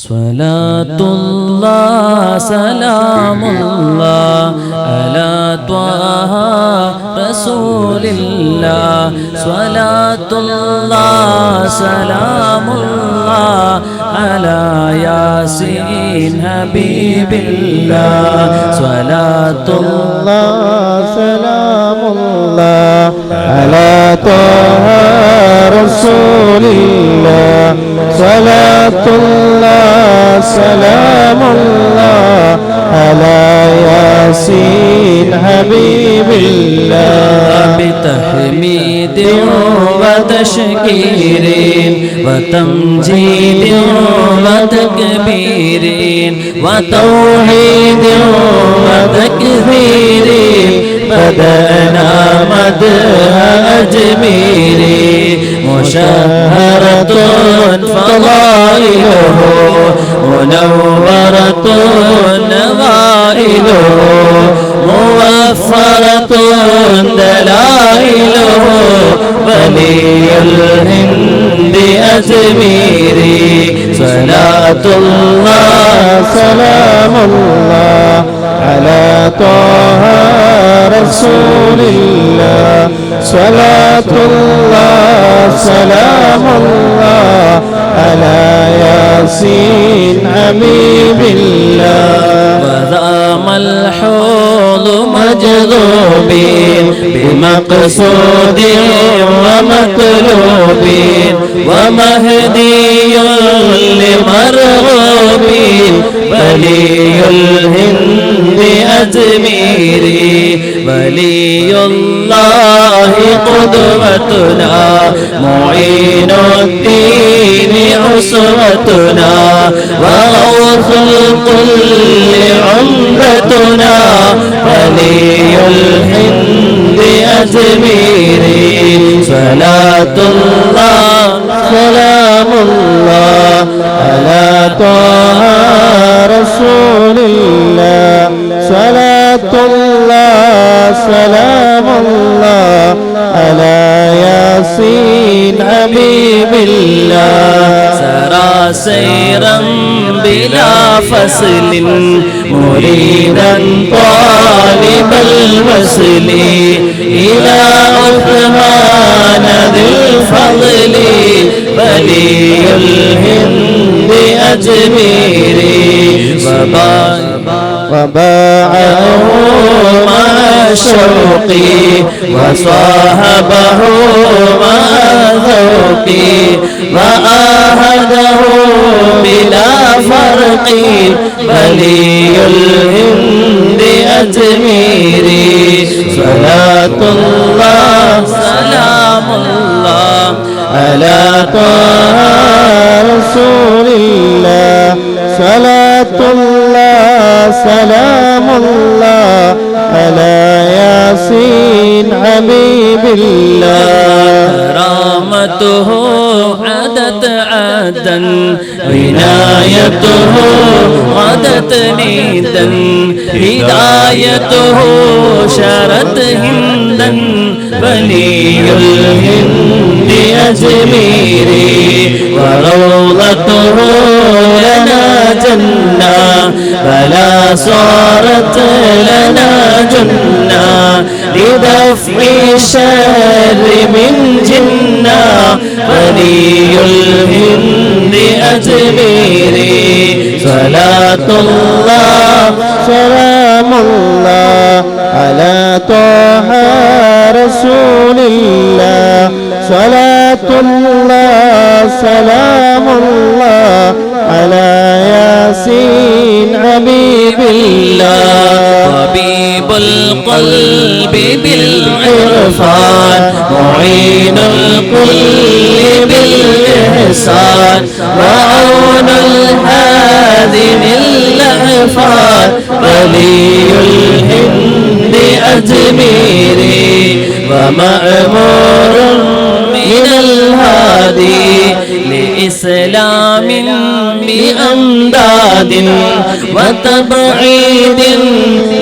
Salatullah salamullah ala Taha Rasulillah. Salatullah salamullah ala Yasin Habibillah. Salatullah salamullah ala Taha Rasulillah. Salatullah سلام الله على ياسين حبيب الله. بتحميد وتشكير وتمجيد وتكبير وتوحيد وتكبير بدأنا مدح أجمير. مشهرة فضائله منورة نوائله موفرة دلائله ولي الهند أجميري. صلاة الله سلام الله على طه رسول الله. صلاة الله سلام الله على ياسين حبيب الله. وذا ملحوظ مجذوبين بمقصود ومطلوبين ومهدي لمرغوبين ولي الهند أجميري. ولي الله قدوتنا معين الدين عصمتنا وغوث الكل عمرتنا. ولي الهند أجميري. صلاة الله سلام الله على طه رسول الله. صلاة الله سلام الله على ياسين حبيب الله. سرى سيرا بلا فصل مريدا طالب الوصل إلى عثمان ذي الفضل. ولي الهند أجميري. وباعه مع شوقي وصاحبه مع ذوقي وآهده بلا فرق. ولي الهند أجميري. صلاة الله سلام الله على طه رسول الله. صلاة الله سلام الله على ياسين حبيب الله. كرامته عدت عدا عنايته غدت نيدا هدايته شرت هندا. ولي الهند أجميري. وروضته لنا جنة فلا صارت لنا جنة لدفع الشر من جنة. ولي الهند أجميري. صلاة الله سلام الله على طه رسول الله. صلاة الله سلام الله على ياسين حبيب الله. طبيب القلب بالعرفان معين الكل بالإحسان وعون الحاذن اللهفان. ولي الهند أجميري. ومأمور من الهادي لإسلام بأمداد وتبعيد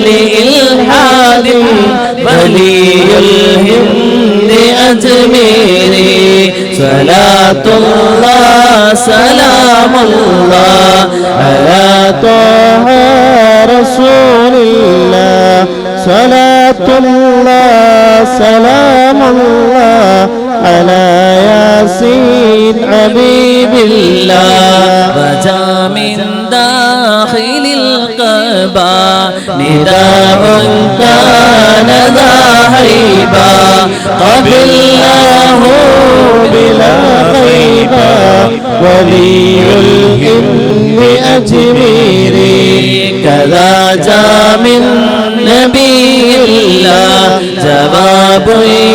لإلحاد ولي الهند أجميري صلاة الله سلام الله على طه رسول الله صلاة الله سلام الله على ياسين حبيب الله رجا من داخل القبا نداء كان ذا هيبة قبلناه بلا خيبة ولي الهند أجميري كذا جاء من نبي الله جواب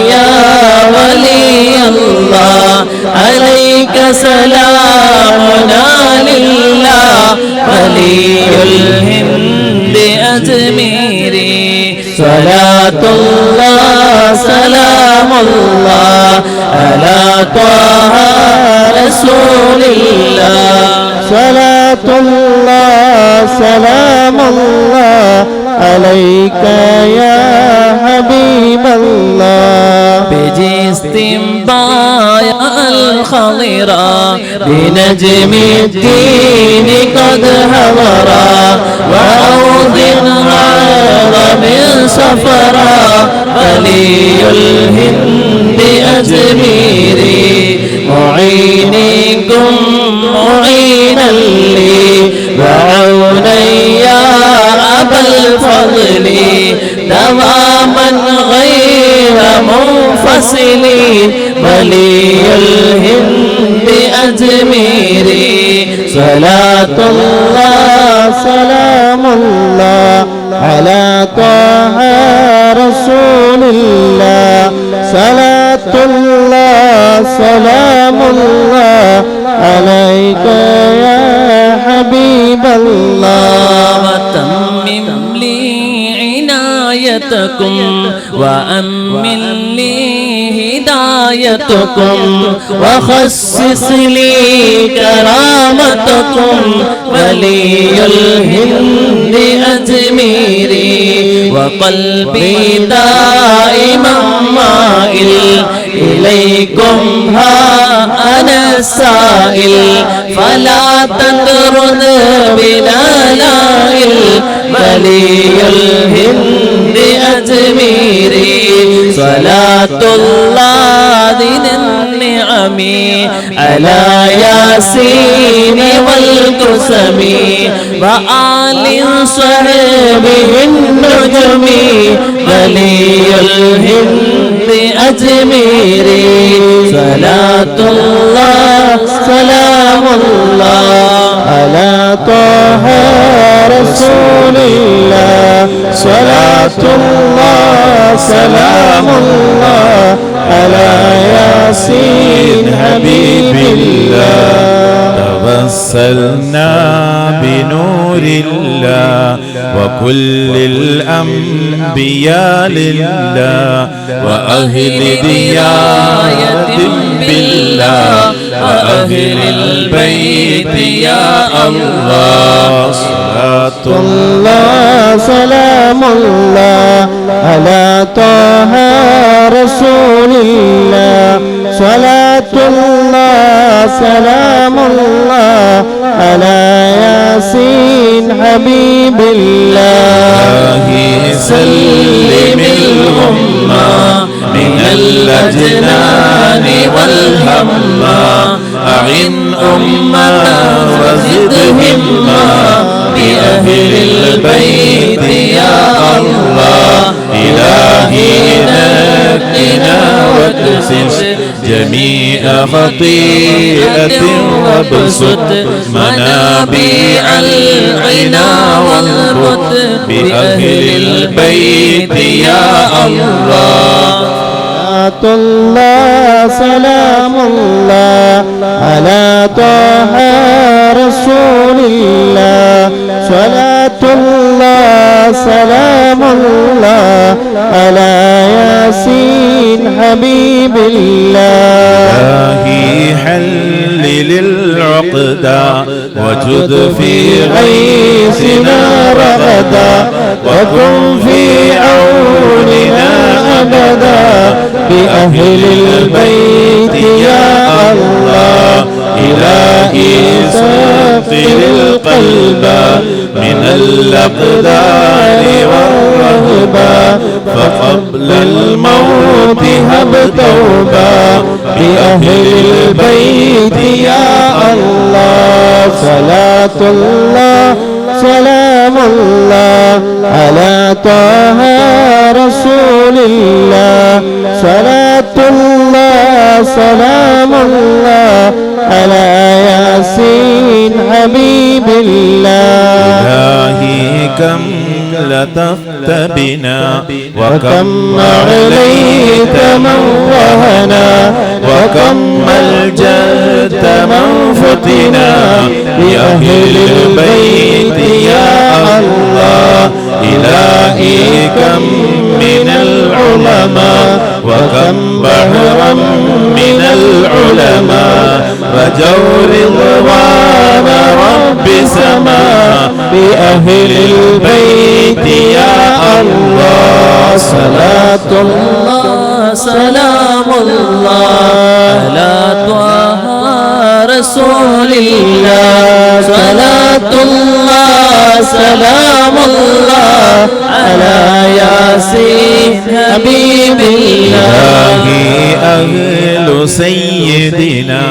يا ولي الله عليك سلامنا لله ولي الهند أجميري صلاة الله سلام الله على طه رسول الله صلاة الله سلام الله عليك يا حبيب الله بجست بايع الخضرا بنجم الدين قد هضرا وأرض عظم صفرا ولي الهند أجميري معينكم معينا لي وعونا يا أبا الفضل دواما غير منفصل ولي الهند أجميري صلاة الله سلام الله على طه رسول الله صلاة الله سلام الله عليك يا حبيب الله وتمم لي عنايتكم وأمن لي هدايتكم وخصص لي كرامتكم ولي الهند أجميري وقلبي دائما مائل إليكم ها أنا السائل فلا تطرد بنا لائل ولي الهند أجميري صلاة الله ذي النعم على ياسين والقسم وآل صحبه النجم ولي الهند أجميري صلاة الله سلام الله على طه رسول الله صلاة الله سلام الله على ياسين حبيب الله توسلنا بنور الله وكل الأنبياء لله وأهل ديانة بالله وأهل البيت يا الله صلاة الله سلام الله على طه رسول الله صلاة الله سلام الله على ياسين حبيب الله سلم الغمة من الأجنان والهمة أعن أمة وزد همة بأهل البيت يا الله إلهي نجنا واكسر جميع خطيئة وابسط منابيع العنا والرد بأهل البيت يا الله الله سلام الله على طه رسول الله صلاة الله سلام الله على ياسين حبيب الله إلهي حلل العقدى وجد في غيثنا رغدا وكن في عوننا أبدا بأهل البيت يا الله إلهي سقل القلب من الأقدار والرهبة فقبل الموت هب توبة بأهل البيت يا الله صلاة الله سلام الله على طه رسول الله صلاة الله سلام الله على ياسين حبيب الله إلهي كم لطفت بنا وكم عليت من وهنا وكم ملجأت من فتنا بأهل البيت يا الله إلهي كم من العلماء وكم بحرا من العلماء رجوا رضوان رب سما بأهل البيت يا الله صلاة الله سلام الله على طه رسول الله صلاة الله سلام الله على ياسين حبيب الله أهل سيدنا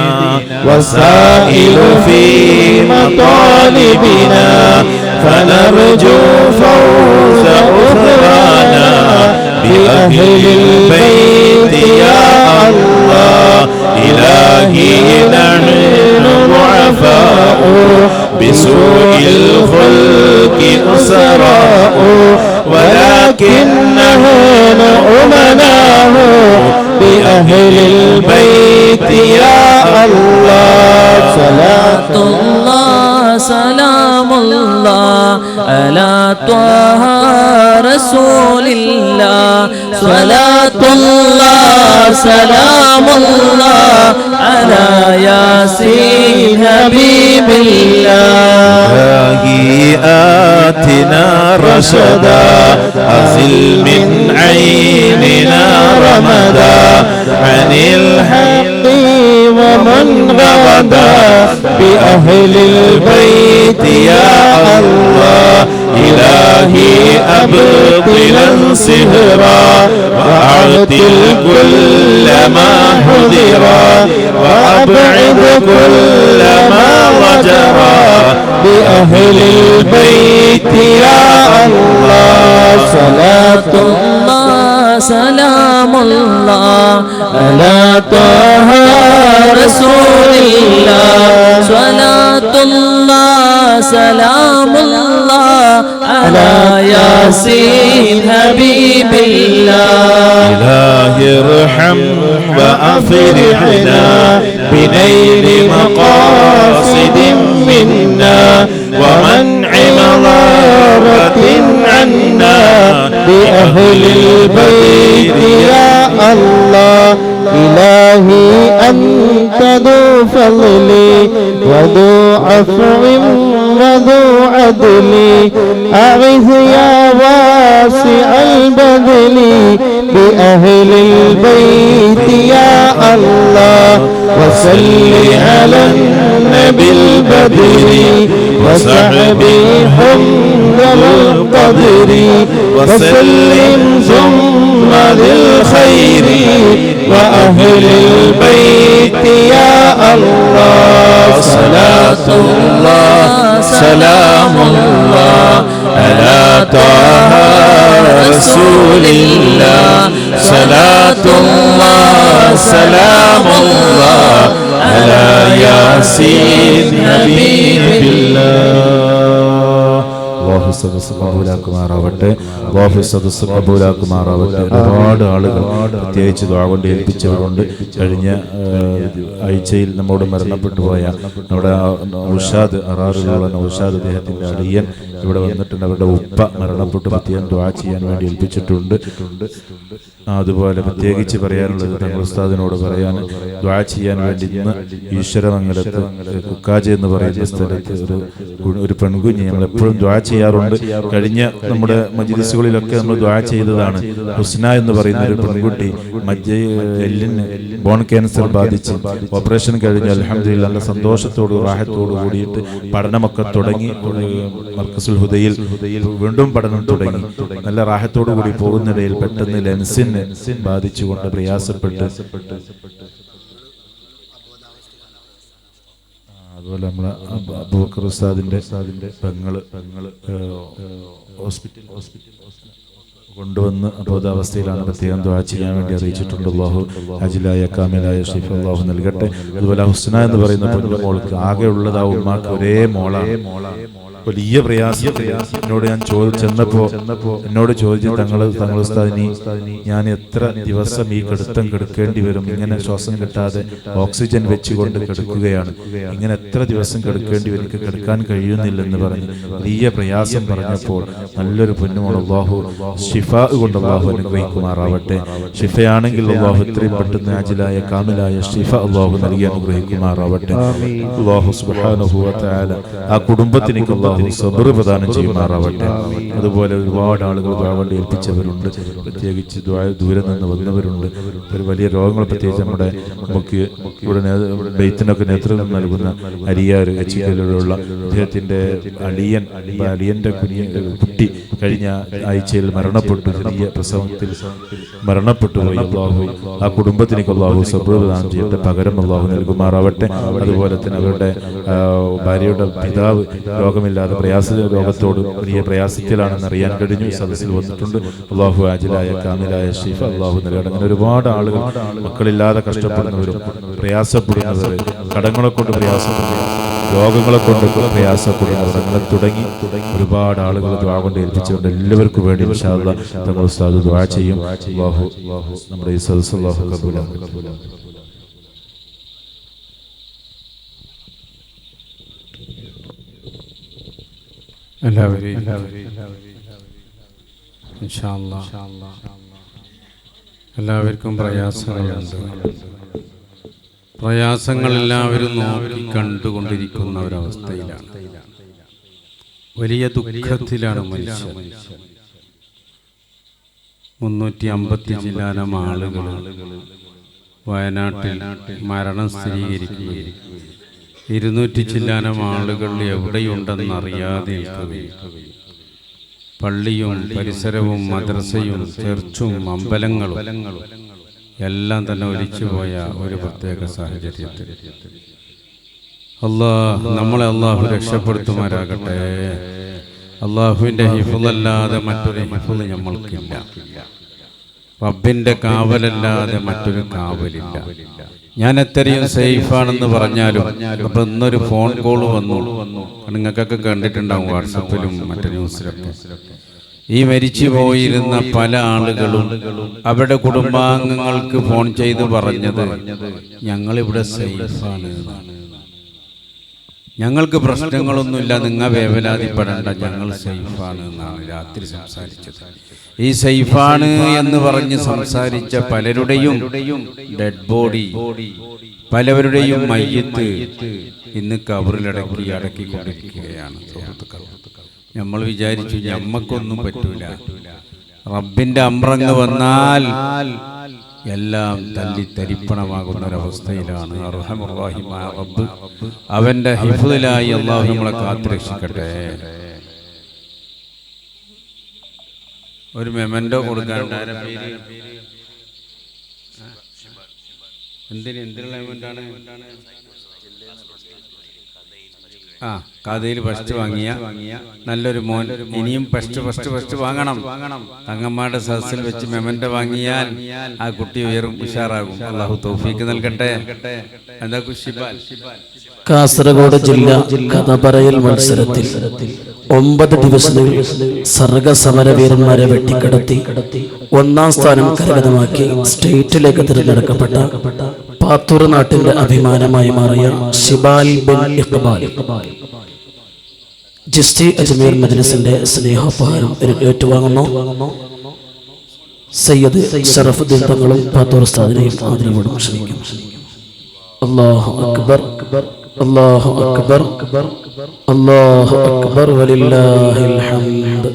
وسائل في مطالبنا فنرجو فوز أخرانا بأهل البيت يا الله إلهي نحن ضعفاء بسوء الخلق أسراء ولكن نحن أمناه بأهل البيت يا الله صلاة الله سلام الله على طه رسول الله صلاة الله سلام الله على ياسين حبيب الله آتنا رشدا أزل من عيننا رمدا عن الحق ومن غدا بأهل البيت يا الله إلهي أبطلا سهرا وأعطل كل ما حذرا وأبعد كل ما ضجرا بأهل البيت يا الله صلاة الله سلام الله على طه رسول الله صلاة الله سلام الله على ياسين حبيب الله إلهي ارحم وأفرحنا بنيل مقاصد منا ومنع مضرة عنا بأهل البيت يا الله إلهي أنت ذو فضل وذو عفو وذو عدل أغث يا واسع البذل بأهل البيت يا الله وصل على النبي البدر وصحبه حمد القدر وسلم ثم ذي الخير وأهل البيت يا الله صلاة الله سلام الله على طه رسول الله صلاة الله سلام الله على ياسين حبيب الله കബൂലാക്കുമാറാവട്ടെ. കബൂലാക്കുമാറാവട്ടെ. ഒരുപാട് ആളുകൾ പ്രത്യേകിച്ച് ദുആ കൊണ്ട് ഏൽപ്പിച്ചവരുണ്ട്. കഴിഞ്ഞ ആഴ്ചയിൽ നമ്മോട് മരണപ്പെട്ടു പോയ നമ്മുടെ ഉഷാദ് അറാറിലുള്ള ഉഷാദ് അദ്ദേഹത്തിൻ്റെ അളിയൻ ഇവിടെ വന്നിട്ടുണ്ട്. അവരുടെ ഉപ്പ മരണപ്പെട്ട് പ്രത്യേകം ദുആ ചെയ്യാൻ വേണ്ടി ഏൽപ്പിച്ചിട്ടുണ്ട്. അതുപോലെ പ്രത്യേകിച്ച് പറയാനുള്ളത് തങ്ങൾ ഉസ്താദിനോട് പറയാൻ ദുആ ചെയ്യാൻ വേണ്ടി ഇന്ന് ഈശ്വരമംഗലത്ത് കുക്കാജ് എന്ന് പറയുന്ന സ്ഥലത്ത് ഒരു പെൺകുഞ്ഞ് നമ്മൾ എപ്പോഴും ദുആ ചെയ്യാറുണ്ട്. കഴിഞ്ഞ നമ്മുടെ മജ്‌ലിസുകളിലൊക്കെ നമ്മൾ ദുആ ചെയ്തതാണ്. ഹുസ്ന എന്ന് പറയുന്ന ഒരു പെൺകുട്ടി എല്ലിന് ബോൺ ക്യാൻസർ ബാധിച്ച് ഓപ്പറേഷൻ കഴിഞ്ഞ് അൽഹംദുലില്ലാഹ് നല്ല സന്തോഷത്തോട് റാഹത്തോട് കൂടിയിട്ട് പഠനമൊക്കെ തുടങ്ങി. മർക്കസുൽ ഹുദയിൽ വീണ്ടും പഠനം തുടങ്ങി. നല്ല റാഹത്തോടു കൂടി പോകുന്നിടയിൽ പെട്ടെന്ന് ലെൻസിന് ബാധിച്ചുകൊണ്ട് പ്രയാസപ്പെട്ട് അതുപോലെ നമ്മളെ അബൂബക്കർ ഉസ്താദിന്റെ പെങ്ങള് ഹോസ്പിറ്റൽ കൊണ്ടുവന്ന് അബോധാവസ്ഥയിലാണ്. പ്രത്യേകം ദുആ ചെയ്യാൻ വേണ്ടി അറിയിച്ചിട്ടുണ്ട്. അല്ലാഹു അജിലായ കാമിലായ ഷിഫ അല്ലാഹു നൽകട്ടെ. അതുപോലെ ഹുസ്ന എന്ന് പറയുന്ന പെൺമോൾക്ക് ആകെ ഉള്ളത് ആ ഉമ്മാക്ക് ഒരേ മോളാണ്. വലിയ പ്രയാസം. എന്നോട് ഞാൻ എന്നോട് ചോദിച്ചു തങ്ങൾ ഉസ്താദിനി ഞാൻ എത്ര ദിവസം ഈ കെടുത്തം കെടുക്കേണ്ടി വരും? ഇങ്ങനെ ശ്വാസം കിട്ടാതെ ഓക്സിജൻ വെച്ചുകൊണ്ട് കിടക്കുകയാണ്. ഇങ്ങനെ എത്ര ദിവസം കിടക്കേണ്ടി വരും? എനിക്ക് കിടക്കാൻ കഴിയുന്നില്ലെന്ന് പറഞ്ഞ് വലിയ പ്രയാസം പറഞ്ഞപ്പോൾ നല്ലൊരു പൊന്നുമോൾ അല്ലാഹു ഷിഫ കൊണ്ട് അല്ലാഹു അനുഗ്രഹിക്കുമാറാവട്ടെ. ഷിഫയാണെങ്കിൽ അല്ലാഹു എത്രയും പെട്ടെന്ന് ആജിലായ കാമിലായ ഷിഫ അല്ലാഹു നൽകി അനുഗ്രഹിക്കുമാറാവട്ടെ. അല്ലാഹു സുബ്ഹാനഹു വ തആല ആ കുടുംബത്തിനേക്ക് അല്ലാഹു സബർ പ്രദാനം ചെയ്യുമാറാവട്ടെ. അതുപോലെ ഒരുപാട് ആളുകൾ ദുആ വേണ്ടി ഏൽപ്പിച്ചവരുണ്ട്. പ്രത്യേകിച്ച് ദൂരെ നിന്ന് വന്നവരുണ്ട്. ഒരു വലിയ രോഗങ്ങൾ പ്രത്യേകിച്ച് നമ്മുടെ നമുക്ക് ഇവിടെ ബെയ്ത്തിനൊക്കെ നേതൃത്വം നൽകുന്ന അരിയാർ എച്ചിക്കലിലുള്ള അദ്ദേഹത്തിന്റെ അളിയന്റെ കുട്ടി കഴിഞ്ഞ ആഴ്ചയിൽ മരണപ്പെട്ടു. ചെറിയ പ്രസവത്തിൽ മരണപ്പെട്ടു പോയി. അല്ലാഹു ആ കുടുംബത്തിനേക്ക് അല്ലാഹു സബർ പ്രദാനം ചെയ്യട്ടെ. പകരം അല്ലാഹു നൽകുമാറാവട്ടെ. അതുപോലെ തന്നെ അവരുടെ ഭാര്യയുടെ പിതാവ് രോഗമില്ലാതെ രോഗത്തോട് വലിയ പ്രയാസത്തിലാണെന്ന് അറിയാൻ കഴിഞ്ഞു. സദസ്സിൽ വന്നിട്ടുണ്ട്. അല്ലാഹു ആജിലായ കാമിലായ ഷിഫ അല്ലാഹു നൽകട്ടെ. അങ്ങനെ ഒരുപാട് ആളുകൾ മക്കളില്ലാതെ കഷ്ടപ്പെടുന്നവരും പ്രയാസപ്പെടുന്നവർ, കടങ്ങളെ കൊണ്ട് പ്രയാസപ്പെടുന്നവർ, രോഗങ്ങളെ കൊണ്ട് പ്രയാസപ്പെടുന്നവർ, അങ്ങനെ തുടങ്ങി ഒരുപാട് ആളുകൾ ദുആ കൊണ്ട് ഏൽപ്പിച്ചുകൊണ്ട് എല്ലാവർക്കും വേണ്ടി ഇൻഷാ അല്ലാഹ് തങ്ങൾ ഉസ്താദ് ദുആ ചെയ്യും. അല്ലാഹു നമ്മുടെ ഈ സദസ്സ് അല്ലാഹു കബൂലാക്കട്ടെ. എല്ലാവർക്കും പ്രയാസങ്ങളുണ്ട്. പ്രയാസങ്ങളെല്ലാവരും നോക്കി കണ്ടുകൊണ്ടിരിക്കുന്ന ഒരവസ്ഥയിലാണ്. വലിയ ദുഃഖത്തിലാണ് മനുഷ്യൻ. 350 ചില്ലാനം ആളുകൾ വയനാട്ടിൽ മരണം സ്ഥിരീകരിക്കുകയും 200 ചില്ലാനം ആളുകൾ എവിടെയുണ്ടെന്നറിയാതെ പള്ളിയും പരിസരവും മദ്രസയും ചർച്ചും അമ്പലങ്ങളും എല്ലാം തന്നെ ഒലിച്ചുപോയ ഒരു പ്രത്യേക സാഹചര്യത്തിൽ നമ്മളെ അല്ലാഹു രക്ഷപ്പെടുത്തുമാറാകട്ടെ. അല്ലാഹുവിൻ്റെ ഹിഫ്ളല്ലാതെ മറ്റൊരു ഹിഫ്ള് നമ്മൾക്കില്ല. റബ്ബിന്റെ കാവലല്ലാതെ മറ്റൊരു കാവലില്ല. ഞാൻ എത്രയും സേഫാണെന്ന് പറഞ്ഞാലും അപ്പൊ ഇന്നൊരു ഫോൺ കോൾ വന്നു. നിങ്ങൾക്കൊക്കെ കണ്ടിട്ടുണ്ടാവും വാട്സപ്പിലും മറ്റു ന്യൂസിലൊക്കെ. ഈ മരിച്ചു പോയിരുന്ന പല ആളുകളും അവരുടെ കുടുംബാംഗങ്ങൾക്ക് ഫോൺ ചെയ്ത് പറഞ്ഞത് ഞങ്ങളിവിടെ സേഫാണ് എന്നാണ്. ഞങ്ങൾക്ക് പ്രശ്നങ്ങളൊന്നുമില്ല, നിങ്ങൾ വേവലാതിപ്പെടേണ്ട, ഞങ്ങൾ സേഫാണ് എന്നാണ് രാത്രി സംസാരിച്ചത്. ഈ സേഫാണ് എന്ന് പറഞ്ഞ് സംസാരിച്ച പലരുടെയും ഡെഡ് ബോഡി, പലവരുടെയും മയ്യത്ത് ഇന്ന് അടക്കിക്കൊണ്ടിരിക്കുകയാണ്. സുഹൃത്തുക്കൾ, നമ്മൾ വിചാരിച്ചു ഞമ്മക്കൊന്നും പറ്റൂല, റബ്ബിന്റെ അമ്രങ്ങ് വന്നാൽ എല്ലാം തല്ലിത്തരിപ്പണമാകുന്ന ഒരവസ്ഥയിലാണ്. അർഹമുർ റഹീമായ റബ്ബ് അവന്റെ ഹിഫ്ളിലായി അല്ലാഹു നമ്മളെ കാത്തുരക്ഷിക്കട്ടെ. ഒരു മെമന്റോ കൊടുക്കാൻ എന്തിനുള്ള മെമന്റാണ്? കഥയിൽ ഫസ്റ്റ് വാങ്ങിയ നല്ലൊരു മോൻ ഇനിയും ഫസ്റ്റ് വാങ്ങണം. തങ്ങന്മാരുടെ സദസ്സിൽ വെച്ച് മെമന്റോ വാങ്ങിയാൽ ആ കുട്ടി ഉയരും, ഉഷാറാകും. അല്ലാഹു തൗഫീക്ക് നൽകട്ടെ. എന്താ ഷിബാൽ? കാസർഗോഡ് ജില്ല കഥ പറയൽ മത്സരത്തിൽ 9 ദിവസങ്ങളിൽ സർഗസമരവീരന്മാരെ വെട്ടിക്കടത്തി 1ാം സ്ഥാനം കരഗതമാക്കി സ്റ്റേറ്റിലേക്ക് തിരഞ്ഞെടുക്കപ്പെട്ട പാത്തൂർ നാട്ടിന്റെ അഭിമാനമായി മാറിയ ഷിബാൽ ബിൻ ഇഖ്ബാൽ ജിസ്തി അജ്മീർ മജ്ലിസിന്റെ സ്നേഹോപഹാരം ഏറ്റുവാങ്ങുന്നു. സയ്യിദ് ശറഫുദ്ദീൻ തങ്ങളും പാത്തൂർ ഉസ്താദിനെയും ആദരവോടെ ക്ഷണിക്കും. അല്ലാഹു അക്ബർ, അല്ലാഹു അക്ബർ, അല്ലാഹു അക്ബർ വലില്ലാഹിൽ ഹംദ്.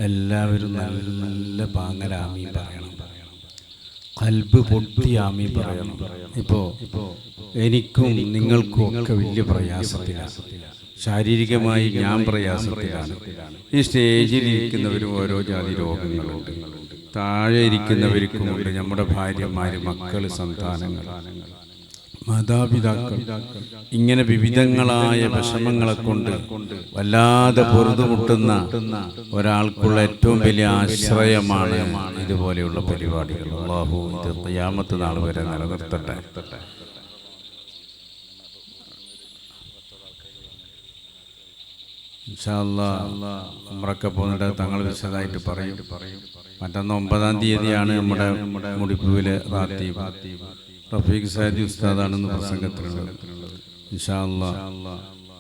എല്ലാവരും നല്ല പാങ്ങൽ ആമീൻ പറയണം. ഖൽബ് പൊട്ടി ആമീൻ പറയണം. ഇപ്പോൾ എനിക്കും നിങ്ങൾക്കും ഒക്കെ വലിയ പ്രയാസത്തിലാണ്. ശാരീരികമായി ഞാൻ പ്രയാസത്തിലാണ്. ഈ സ്റ്റേജിൽ ഇരിക്കുന്നവരും ഓരോ ജാതി രോഗങ്ങളുണ്ട്. താഴെ ഇരിക്കുന്നവർക്കുമുണ്ട്. നമ്മുടെ ഭാര്യമാര്, മക്കള്, സന്താനങ്ങൾ, മാതാപിതാക്കൾ, ഇങ്ങനെ വിവിധങ്ങളായ വിഷമങ്ങളെ കൊണ്ട് വല്ലാതെ പൊറുതുമുട്ടുന്ന ഒരാൾക്കുള്ള ഏറ്റവും വലിയ ആശ്രയമാണ് ഇതുപോലെയുള്ള പരിപാടികൾ. അല്ലാഹു ഇത് ഖിയാമത്ത് നാൾ വരെ നിലനിർത്തട്ടെ. ഇൻഷാ അല്ലാഹ് ഉംറയ്ക്ക് പോകുന്നിട്ട് തങ്ങൾ വിശദമായിട്ട് പറയും. മറ്റന്ന് 9-ാം തീയതിയാണ് നമ്മുടെ മുടിപ്പൂവിലെ റാത്തീബ്. റഫീഖ് സാദി ഉസ്താദാണെന്ന് പ്രസംഗത്തിലുള്ളത്. ഇൻഷാ അല്ലാഹ്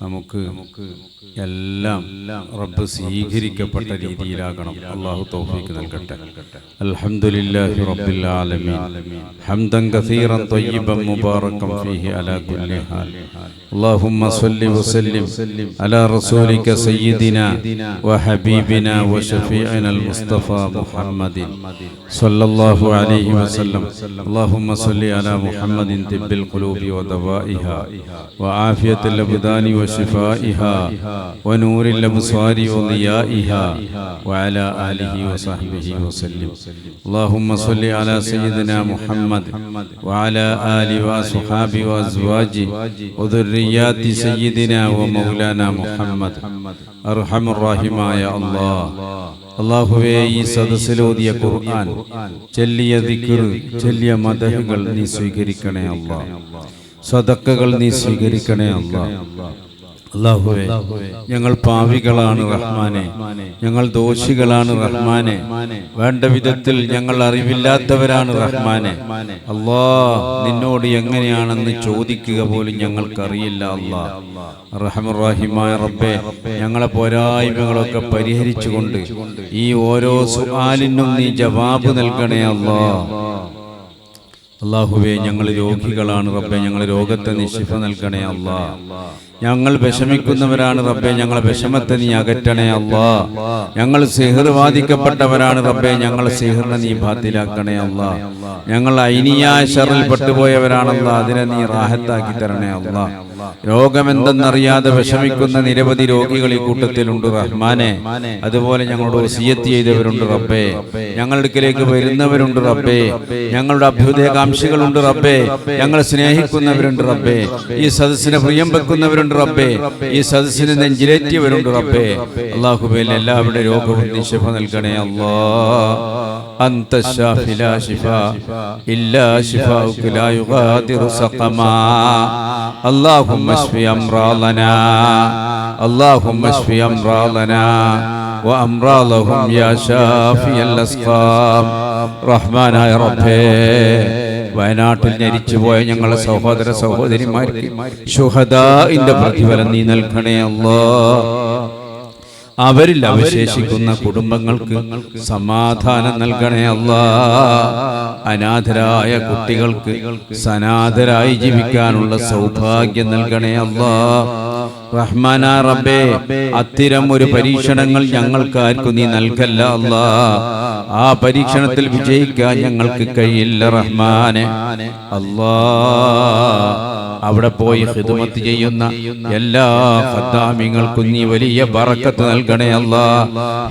നമുക്ക് എല്ലാം റബ്ബ് സ്വീകരിക്കപ്പെട്ട രീതിയിലാകണം. അല്ലാഹു തൗഫീഖ് നൽകട്ടെ. അൽഹംദുലില്ലാഹി റബ്ബിൽ ആലമീൻ ഹംദൻ കസീറൻ ത്വയ്യിബൻ മുബാറകൻ ഫീഹി അലാ കുല്ലി ഹാൽ. اللهم صل وسلم على رسولك سيدنا وحبيبنا وشفيعنا المصطفى محمد صلى الله عليه وسلم. اللهم صل على محمد طب القلوب ودوائها وعافية الأبدان وشفائها ونور الأبصار وضيائها وعلى آله وصحبه وسلم. اللهم صل على سيدنا محمد وعلى آله وصحبه وأزواجه وذريات سيدنا ومولانا محمد. أرحم الراحمين يا الله. അല്ലാഹുവേ, ഈ സദസ്സിലോതിയ ഖുർആൻ, ചൊല്ലിയ ദിക്ർ, ചൊല്ലിയ മദഹുകൾ നീ സ്വീകരിക്കണേ അല്ലാഹ്. സദഖകൾ നീ സ്വീകരിക്കണേ അല്ലാഹ്. അല്ലാഹുവേ, ഞങ്ങൾ പാവികളാണ് റഹ്മാനെ, ഞങ്ങൾ ദോഷികളാണ് റഹ്മാനെ, വേണ്ട വിധത്തിൽ ഞങ്ങൾ അറിവില്ലാത്തവരാണ് റഹ്മാനെ. അല്ലാഹ്, നിന്നോട് എങ്ങനെയാണെന്ന് ചോദിക്കുക പോലും ഞങ്ങൾക്കറിയില്ല അല്ലാഹ്. റഹ്മാൻ റഹീമായ റബ്ബേ, ഞങ്ങളെ പോരായ്മകളൊക്കെ പരിഹരിച്ചുകൊണ്ട് ഈ ഓരോ സുആലിനും നീ ജവാബ് നൽകണേ അല്ലാഹ്. അല്ലാഹുവേ, ഞങ്ങൾ രോഗികളാണ് റബ്ബേ, ഞങ്ങൾ രോഗത്തെ നീ ശിഫ നൽകണേ അല്ലാഹ്. ഞങ്ങൾ വിഷമിക്കുന്നവരാണ് റബ്ബേ, ഞങ്ങളെ വിഷമത്തെ നീ അകറ്റണേ അല്ലാഹ്. ഞങ്ങൾ സിഹ്ർ ബാധിക്കപ്പെട്ടവരാണ് റബ്ബേ, ഞങ്ങൾ സിഹ്റിനെ നീ ബാത്തിലാക്കണേ അല്ലാഹ്. ഞങ്ങൾ ഐനിയായ ശർറിൽ പെട്ടുപോയവരാണല്ലോ, അതിനെ നീ റാഹത്താക്കി തരണേ അല്ലാഹ്. രോഗമെന്തെന്നറിയാതെ വിഷമിക്കുന്ന നിരവധി രോഗികൾ ഈ കൂട്ടത്തിലുണ്ട് റഹ്മാനെ. അതുപോലെ ഞങ്ങളോട് വസിയത്ത് ചെയ്തവരുണ്ട് റബ്ബേ, ഞങ്ങളുടെ അടുക്കലേക്ക് വരുന്നവരുണ്ട് റബ്ബേ, ഞങ്ങളുടെ അഭ്യുദയകാംക്ഷികളുണ്ട് റബ്ബേ, ഞങ്ങൾ സ്നേഹിക്കുന്നവരുണ്ട് റബ്ബേ, ഈ സദസ്സിനെ പ്രിയം വെക്കുന്നവരുണ്ട് റബ്ബേ, ഈ സദസ്സിനെ നെഞ്ചിലേറ്റിയവരുണ്ട് റബ്ബേ. അല്ലാഹുവേ, എല്ലാവരുടെ രോഗവും നീ ശിഫ നൽകണേ അല്ലാഹ്. അൻത ശാഫി ലാ ശിഫാ ഇല്ലാ ശിഫാഉക ലാ യുഗാദിറു സഖമാ. اللهم اشف امراضنا اللهم اشف امراضنا وامراضهم يا شافي الاسقام. റഹ്മാനായ റബ്ബേ, വയനാട്ടിൽ മരിച്ചുപോയ ഞങ്ങളുടെ സഹോദര സഹോദരിമാർക്ക് ശുഹദാഇന്റെ പ്രതിഫലം നീ നൽകണേ അല്ലാഹ്. അവരിൽ അവശേഷിക്കുന്ന കുടുംബങ്ങൾക്ക് സമാധാനം നൽകണേ അല്ലാഹ്. അനാഥരായ കുട്ടികൾക്ക് സനാഥരായി ജീവിക്കാനുള്ള സൗഭാഗ്യം നൽകണേ അല്ലാഹ്. റഹ്മാനായ റബ്ബേ, അത്തരം ഒരു പരീക്ഷണങ്ങൾ ഞങ്ങൾക്കാർക്കും നീ നൽകല്ല അല്ലാഹ്. ആ പരീക്ഷണത്തിൽ വിജയിക്കാൻ ഞങ്ങൾക്ക് കഴിയില്ല റഹ്മാനെ. അല്ലാഹ്, അവിടെ പോയി ഖിദ്മത്ത് ചെയ്യുന്ന എല്ലാ ഖദ്ദാമിങ്ങൾക്കും നീ വലിയ ബറക്കത്ത് നൽകണേ അല്ലാഹ്.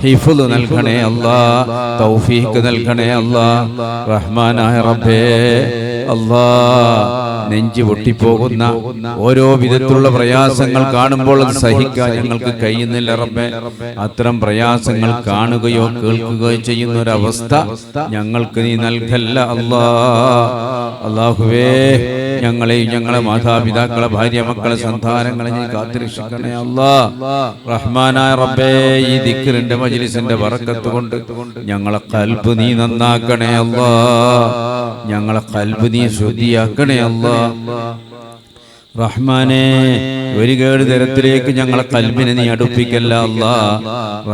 ഹിഫ്ള് നൽകണേ അല്ലാഹ്. തൗഫീഖ് നൽകണേ അല്ലാഹ്. റഹ്മാനായ റബ്ബേ, അല്ലാഹ്, നെഞ്ചു പൊട്ടിപ്പോകുന്ന ഓരോ വിധത്തിലുള്ള പ്രയാസങ്ങൾ കാണുമ്പോൾ അത് സഹിക്കാൻ ഞങ്ങൾക്ക് കഴിയുന്നില്ല റബ്ബേ. അത്തരം പ്രയാസങ്ങൾ കാണുകയോ കേൾക്കുകയോ ചെയ്യുന്ന ഒരവസ്ഥ ഞങ്ങൾക്ക് നീ നൽകല്ല അല്ലാഹ്. അല്ലാഹുവേ, ഞങ്ങളെയും ഞങ്ങളെ മാതാപിതാക്കളെ ഭാര്യ മക്കളെ സന്താനങ്ങളെ നീ കാത്തുരക്ഷിക്കണേ അല്ലാഹ്. റഹ്മാനായ റബ്ബേ, ഈ ദിക്റിന്റെ മജ്ലിസിന്റെ ബറക്കത്ത് കൊണ്ട് ഞങ്ങളെ ഖൽബ് നീ നന്നാക്കണേ അല്ലാഹ്. ഞങ്ങളെ ഖൽബ് നീ ശുദ്ധിയാക്കണേ അല്ലാഹ്. റഹ്മാനെ, ഒരു കേട് തരത്തിലേക്ക് ഞങ്ങളെ ഖൽബിനെ നീ അടുപ്പിക്കല്ല അല്ലാഹ്.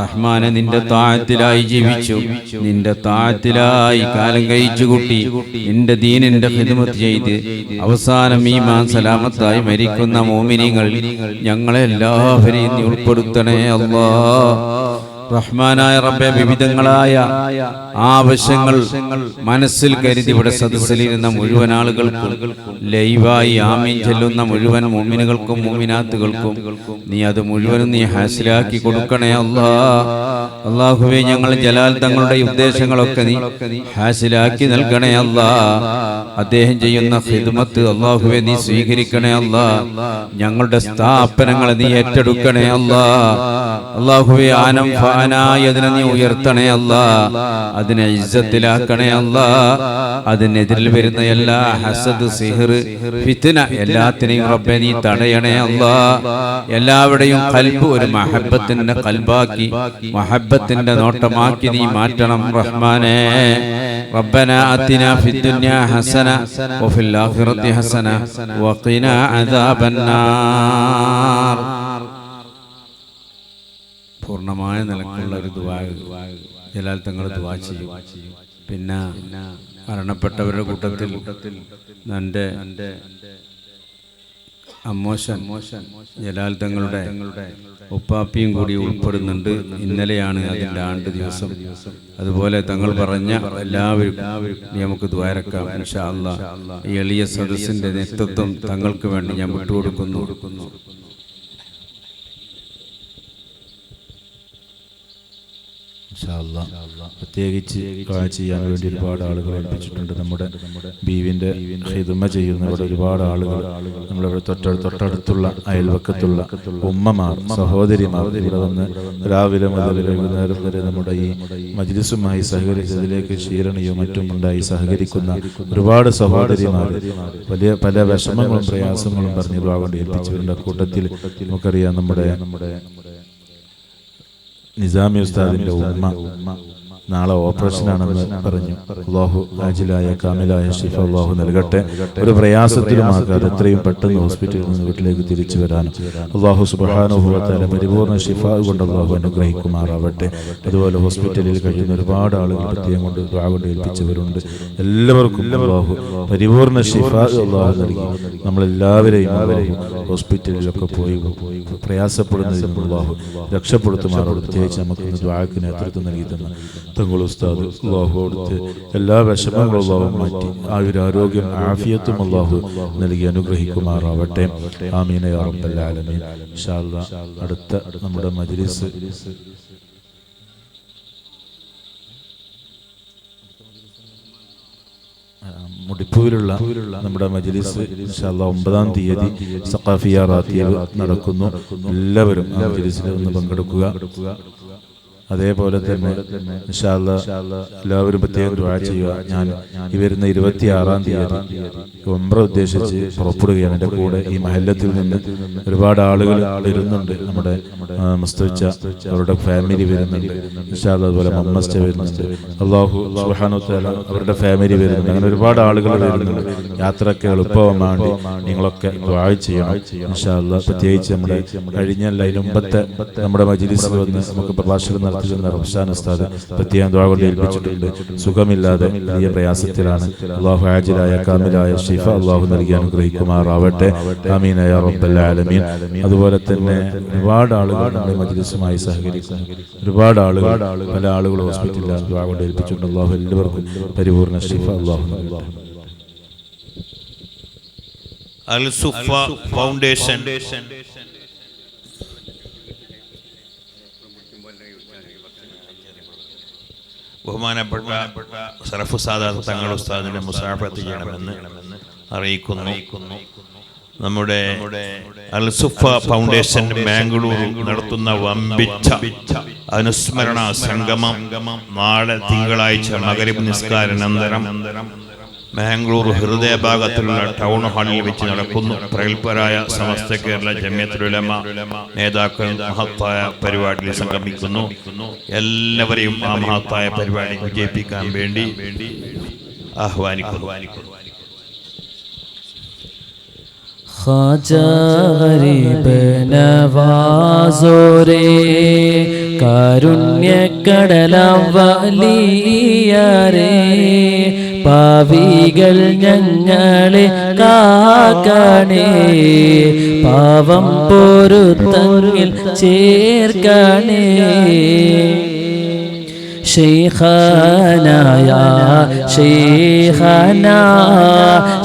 റഹ്മാനെ, നിന്റെ താഅത്തിലായി ജീവിച്ചു, നിന്റെ താഅത്തിലായി കാലം കഴിച്ചു കൂട്ടി, നിന്റെ ദീനിന്റെ ഖിദ്മത്ത് ചെയ്ത് അവസാനം ഈമാൻ സലാമത്തായി മരിക്കുന്ന മോമിനീങ്ങളിൽ ഞങ്ങളെല്ലാവരെയും നീ ഉൾപ്പെടുത്തണേ അല്ലാഹ്. റഹ്മാനായ റബ്ബേ, വിവിധങ്ങളായ ആവശ്യങ്ങൾ മനസ്സിൽ കരുതി ഇവിടെ സദസ്സിലിരുന്ന മുഴുവൻ ആളുകൾക്കും ലൈവായി ആമീൻ ചെല്ലുന്ന മുഴുവൻ മുഅ്മിനുകൾക്കും മുഅ്മിനാത്തുകൾക്കും നീ അത് മുഴുവനും നീ ഹാസിലാക്കി കൊടുക്കണേ അല്ലാഹ്. അല്ലാഹുവേ, ഞങ്ങൾ ജലാൽ തങ്ങളുടെ ഉദ്ദേശങ്ങളൊക്കെ നീ ഹാസിലാക്കി നൽകണേ അല്ലാഹ്. അദ്ദേഹം ചെയ്യുന്ന ഖിദ്മത്ത് അല്ലാഹുവേ നീ സ്വീകരിക്കണേ അല്ലാഹ്. ഞങ്ങളുടെ സ്ഥാപനങ്ങളെ നീ ഏറ്റെടുക്കണേ അല്ലാഹ്. അല്ലാഹുവേ, ആനം അതിനെ നീ ഉയർത്തണേ അല്ലാഹ്. അതിനെ ഇസ്സത്തിലാക്കണേ അല്ലാഹ്. അതിനെതിരിൽ വരുന്ന എല്ലാ ഹസദ്, സിഹ്ർ, ഫിത്ന എല്ലാത്തിനെയും റബ്ബേ നീ തടയണേ അല്ലാഹ്. എല്ലാവരുടെയും ഖൽബ് ഒരു മഹബ്ബത്തിന്റെ ഖൽബാക്കി, മഹബ്ബത്തിന്റെ നോട്ടമാക്കി നീ മാറ്റണം റഹ്മാനേ. റബ്ബനാ ആതിനാ ഫിദ്ദുനിയാ ഹസന വഫിൽ ആഖിറതി ഹസന വഖിനാ അദാബന്നാർ. പൂർണ്ണമായ നിലക്കുള്ള ഒരു ദുആ ജലാൽ തങ്ങൾ ദുആ ചെയ്യും. പിന്നെ മരണപ്പെട്ടവരുടെ കൂട്ടത്തിൽ എൻ്റെ അമ്മോശൻ ജലാൽ തങ്ങളുടെ ഉപ്പാപ്പിയും കൂടി ഉൾപ്പെടുന്നുണ്ട്. ഇന്നലെയാണ് അതിൻ്റെ ആണ്ട് ദിവസം. അതുപോലെ തങ്ങൾ പറഞ്ഞ എല്ലാവരും നമുക്ക് ദ്വാരക്കാം ഇൻഷാ അല്ലാഹ്. ഈ എളിയ സദസ്സിൻ്റെ നേതൃത്വം തങ്ങൾക്ക് വേണ്ടി ഞാൻ വിട്ടുകൊടുക്കുന്നു. പ്രത്യേകിച്ച് ചെയ്യാൻ വേണ്ടി ഒരുപാട് ആളുകൾ ഏൽപ്പിച്ചിട്ടുണ്ട്. നമ്മുടെ ബീവിന്റെ ഖിദ്മ ചെയ്യുന്ന ഇവിടെ ഒരുപാട് ആളുകൾ, നമ്മളിവിടെ തൊട്ടടുത്തുള്ള അയൽവക്കത്തുള്ള ഉമ്മമാർ, സഹോദരിമാർ ഇവിടെ വന്ന് രാവിലെ മുതൽ വൈകുന്നേരം വരെ നമ്മുടെ ഈ മജ്ലിസുമായി സഹകരിച്ചതിലേക്ക് ക്ഷീരണിയോ മറ്റും ഉണ്ടായി സഹകരിക്കുന്ന ഒരുപാട് സഹോദരിമാർ വലിയ പല വിഷമങ്ങളും പ്രയാസങ്ങളും പറഞ്ഞ് കൊണ്ട് ഏൽപ്പിച്ചവരുടെ കൂട്ടത്തിൽ നമുക്കറിയാം നമ്മുടെ നിസാമി ഉസ്താദിന്റെ ഉമ്മ നാളെ ഓപ്പറേഷനാണെന്ന് പറഞ്ഞു. അല്ലാഹു ആജിലായ കാമിലായ ശിഫ അല്ലാഹു നൽകട്ടെ. ഒരു പ്രയാസത്തിലുമാകാതെ എത്രയും പെട്ടെന്ന് ഹോസ്പിറ്റലിൽ നിന്ന് വീട്ടിലേക്ക് തിരിച്ചു വരാനും അല്ലാഹു സുബ്ഹാനഹു വ തആല പരിപൂർണ്ണ ശിഫ കൊണ്ട് അല്ലാഹു അനുഗ്രഹിക്കുമാറാവട്ടെ. അതുപോലെ ഹോസ്പിറ്റലിൽ കഴിയുന്ന ഒരുപാട് ആളുകൾ പ്രത്യേകം കൊണ്ട് ദുആ കൊണ്ട് ഏൽപ്പിച്ചവരുണ്ട്. എല്ലാവർക്കും അല്ലാഹു പരിപൂർണ്ണ ശിഫ അല്ലാഹു നൽകി നമ്മളെല്ലാവരെയും അല്ലാഹു ഹോസ്പിറ്റലിലൊക്കെ പോയി പ്രയാസപ്പെടുന്നതിൽ അല്ലാഹു രക്ഷപ്പെടുത്തുമാറാവട്ടെ. പ്രത്യേകിച്ച് നമുക്ക് ദുആക്ക് നേതൃത്വം നൽകി തന്ന തങ്ങൾ ഉസ്താദ് അല്ലാഹു അവിടുത്തെ എല്ലാ വിഷമങ്ങളും അല്ലാഹു മാറ്റി ആയുരാരോഗ്യം ആഫിയത്തും അല്ലാഹു നൽകി അനുഗ്രഹിക്കുമാറാവട്ടെ. ആമീൻ യാ റബ്ബൽ ആലമീൻ. ഇൻഷാ അല്ലാഹ് അടുത്ത നമ്മുടെ മജ്ലിസ് മുടിപ്പൂരിലുള്ള നമ്മുടെ മജ്ലിസ് ഇൻഷാ അല്ലാഹ് 9-ാം തീയതി സഖാഫിയ റാത്തീബ് നടക്കുന്നു. എല്ലാവരും ആ മജ്ലിസിൽ ഒന്ന് പങ്കെടുക്കുക. അതേപോലെ തന്നെ ഇൻഷാ അല്ലാഹ് എല്ലാവരും പ്രത്യേകം ദുആ ചെയ്യുക. ഞാൻ ഈ വരുന്ന 26-ാം തീയതി ഉംറ ഉദ്ദേശിച്ച് പുറപ്പെടുകയാണ്. എൻ്റെ കൂടെ ഈ മഹല്ലത്തിൽ നിന്ന് ഒരുപാട് ആളുകൾ വരുന്നുണ്ട്. നമ്മുടെ മുസ്തഫ അവരുടെ ഫാമിലി വരുന്നുണ്ട് ഇൻഷാ അല്ലാഹ്. അതുപോലെ മമ്മസ്ത വരുന്നുണ്ട്. അല്ലാഹു സുബ്ഹാനഹു വ തആല അവരുടെ ഫാമിലി വരുന്നുണ്ട്. അങ്ങനെ ഒരുപാട് ആളുകൾ വരുന്നുണ്ട്. യാത്രയ്ക്ക് എളുപ്പമാവാൻ വേണ്ടി നിങ്ങളൊക്കെ ദുആ ചെയ്യണം ഇൻഷാ അല്ലാഹ്. പ്രത്യേകിച്ച് നമ്മുടെ കഴിഞ്ഞ മുമ്പത്തെ നമ്മുടെ മജ്ലിസിൽ വന്ന് നമുക്ക് പ്രഭാഷണം നടത്തുന്ന റംസാൻ ഉസ്താദ് പ്രത്യേകം ദുആ കൊണ്ട് ഏൽപ്പിച്ചിട്ടുണ്ട്. സുഖമില്ലാതെ വലിയ പ്രയാസത്തിലാണ്. അല്ലാഹു ആജിലായ കാമിലായ ശിഫ അല്ലാഹു നൽകി അനുഗ്രഹിക്കുമാറാവട്ടെ. ആമീൻ യാ റബ്ബൽ ആലമീൻ. അതുപോലെ തന്നെ ഒരുപാട് ആളുകൾ നമ്മുടെ മജ്ലിസുമായി സഹകരിക്കുന്നു. ഒരുപാട് ആളുകൾ പല ആളുകൾ ഹോസ്പിറ്റലിൽ ദുആ കൊണ്ട് ഏൽപ്പിച്ചിട്ടുണ്ട്. അല്ലാഹു എല്ലാവർക്കും പരിപൂർണ്ണ ശിഫ അല്ലാഹു നൽകട്ടെ. അൽ സുഫ ഫൗണ്ടേഷൻ ബഹുമാനപ്പെട്ട സറഫ് സാദാത്ത് തങ്ങൾ ഉസ്താദിനെ മുസാഫത്ത് ചെയ്യണമെന്ന് അറിയിക്കുന്നു. നമ്മുടെ അൽ സുഫ ഫൗണ്ടേഷൻ ബാംഗ്ലൂർ നടത്തുന്ന വമ്പിച്ച അനുസ്മരണ സംഗമം നാളെ തിങ്കളാഴ്ച മഗ്‌രിബ് നിസ്കാരാനന്തരം മാംഗ്ലൂർ ഹൃദയഭാഗത്തുള്ള ടൗൺ ഹാളിൽ വെച്ച് നടക്കുന്നു. പ്രഗത്ഭരായ സമസ്ത കേരള ജമിയത്തുൽ ഉലമ നേതാക്കൾ മഹത്തായ പരിപാടിയിൽ സംഗമിക്കുന്നു. എല്ലാവരെയും ആ മഹത്തായ പരിപാടി വിജയിപ്പിക്കാൻ വേണ്ടി ആഹ്വാനിക്കുന്നു. ഖാജ ഗരീബ് നവാസോരേ കാരുണ്യക്കടലാം വലിയരേ പാവികൾ ഞങ്ങളെ കാക്കണേ പാവം പൊരുത്തങ്ങിൽ ചേർക്കണേ شيخنا يا شيخنا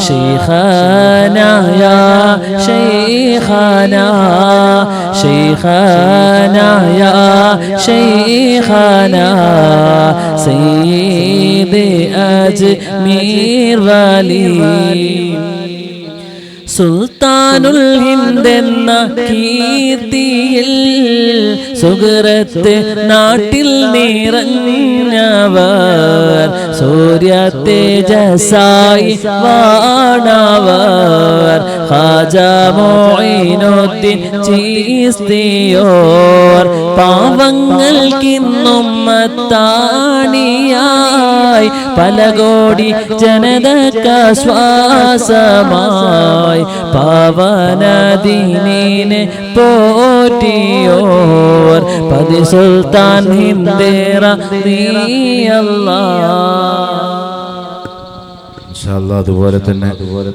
شيخنا يا شيخنا شيخنا يا شيخنا سيد أجمير ولي സുൽത്താനുൽ ഹിന്ദ് എന്ന കീർത്തിയിൽ സുഗരത്ത് നാട്ടിൽ നിറഞ്ഞവർ സൂര്യ തേജസായി വാണവർ ഖാജ മൊയ്നുദ്ദീൻ ചിസ്തിയോർ പാവങ്ങൾക്കിന്നും മത്താണിയായി പല കോടി ജനതക്കാശ്വാസമായി പാവനദീനിനെ പോറ്റിയോർ പതി സുൽത്താൻ ഹിന്ദ് റളിയല്ലാഹ്. ഇൻഷാ അല്ലാഹ് അതുപോലെ തന്നെ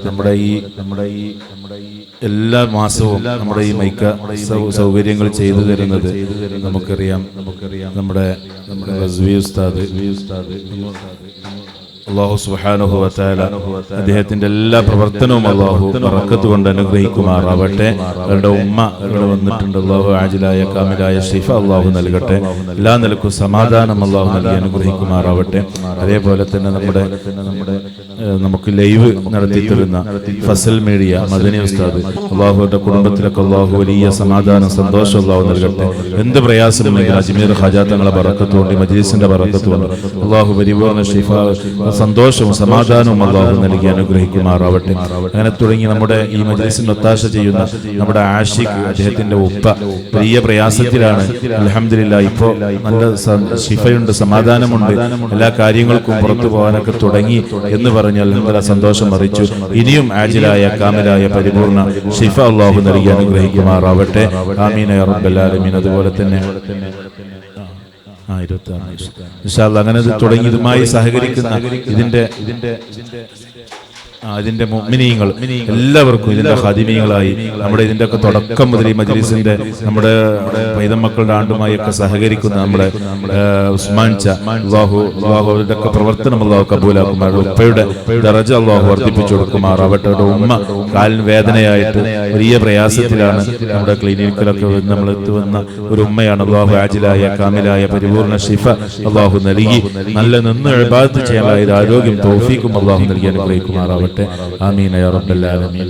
നമ്മുടെ ഈ എല്ലാ മാസവും നമ്മുടെ ഈ മൈക്ക സൗകര്യങ്ങൾ ചെയ്തു തരുന്നത് നമുക്കറിയാം നമ്മുടെ റസ്വി ഉസ്താദ് അല്ലാഹു സുബ്ഹാനഹു വ തആല അദ്ദേഹത്തിന്റെ എല്ലാ പ്രവർത്തനവും അല്ലാഹു ബറക്കത്ത് കൊണ്ട് അനുഗ്രഹിക്കുമാറാവട്ടെ. അവരുടെ ഉമ്മ ഇവിടെ വന്നിട്ടുണ്ട്. അല്ലാഹു ആജിലായ കാമിലായ ശിഫ അല്ലാഹു നൽകട്ടെ. എല്ലാ നിലക്കും സമാധാനം അല്ലാഹു നൽകി അനുഗ്രഹിക്കുമാറാവട്ടെ. അതേപോലെ തന്നെ നമുക്ക് ലൈവ് നടത്തി തരുന്ന ഫസൽ മീഡിയ മദനി ഉസ്താദ് അല്ലാഹുവിന്റെ കുടുംബത്തിലൊക്കെ അല്ലാഹു വലിയ സമാധാനം സന്തോഷം അല്ലാഹു നൽകട്ടെ. എന്ത് പ്രയാസമുണ്ടെങ്കിൽ അജ്മീർ ഖാജ തങ്ങളെ ബറക്കത്ത് കൊണ്ട് മജ്ലിസിന്റെ ബറക്കത്ത് കൊണ്ട് അല്ലാഹു പരിപൂർണ്ണ ശിഫ സന്തോഷവും സമാധാനവും അല്ലാഹു നൽകി അനുഗ്രഹിക്കുമാറാവട്ടെ. അങ്ങനെ തുടങ്ങി നമ്മുടെ ഈ മജ്ലിസിന് ഒത്താശ ചെയ്യുന്ന നമ്മുടെ ആഷിഖ് അദ്ദേഹത്തിന്റെ ഉപ്പ വലിയ പ്രയാസത്തിലാണ്. അൽഹംദുലില്ലാഹ് ഇപ്പോൾ നല്ല ശിഫയുണ്ട്, സമാധാനമുണ്ട്, എല്ലാ കാര്യങ്ങൾക്കും പുറത്തു പോകാനൊക്കെ തുടങ്ങി എന്ന് പറഞ്ഞ് അൽഹംദുലില്ലാഹ് സന്തോഷം അറിയിച്ചു. ഇനിയും ആജിലായ കാമിലായ പരിപൂർണ്ണ ശിഫ അല്ലാഹു നൽകി അനുഗ്രഹിക്കുമാറാവട്ടെ. ആമീൻ യാ റബ്ബൽ ആലമീൻ. അതുപോലെ തന്നെ അങ്ങനെ തുടങ്ങി ഇതുമായി സഹകരിക്കുന്ന ഇതിന്റെ മുഅ്മിനീങ്ങൾ എല്ലാവർക്കും ഇതിന്റെ ഖാദിമീങ്ങളായി നമ്മുടെ ഇതിന്റെ ഒക്കെ തുടക്കം മുതൽ ഈ മജ്ലിസിന്റെ നമ്മുടെ പൈതമക്കളുടെ ആണ്ടുമായി ഒക്കെ സഹകരിക്കുന്ന നമ്മുടെ ഉസ്മാൻ ച അല്ലാഹുവിന്റെ ഒക്കെ പ്രവർത്തനം അല്ലാഹു കബൂലാക്കുമാർ. ഉപ്പയുടെ ദറജ അല്ലാഹു വർദ്ധിപ്പിച്ചു കൊടുക്കുമാർ. അവരുടെ ഉമ്മ കാലിന് വേദനയായിട്ട് വലിയ പ്രയാസത്തിലാണ്. നമ്മുടെ ക്ലിനിക്കിലൊക്കെ നമ്മൾ എത്തുന്ന ഒരു ഉമ്മയാണ്. അല്ലാഹു ആജിലായ കാമിലായ പരിപൂർണ്ണ ശിഫ അല്ലാഹു നൽകി നല്ല നിന്ന് ഇബാദത്ത് ചെയ്യാനുള്ള ആരോഗ്യം തൗഫീഖും അല്ലാഹു നൽകി അനുഗ്രഹിക്കുമാറാവട്ടെ. ആമീൻ യാ റബ്ബൽ ആലമീൻ.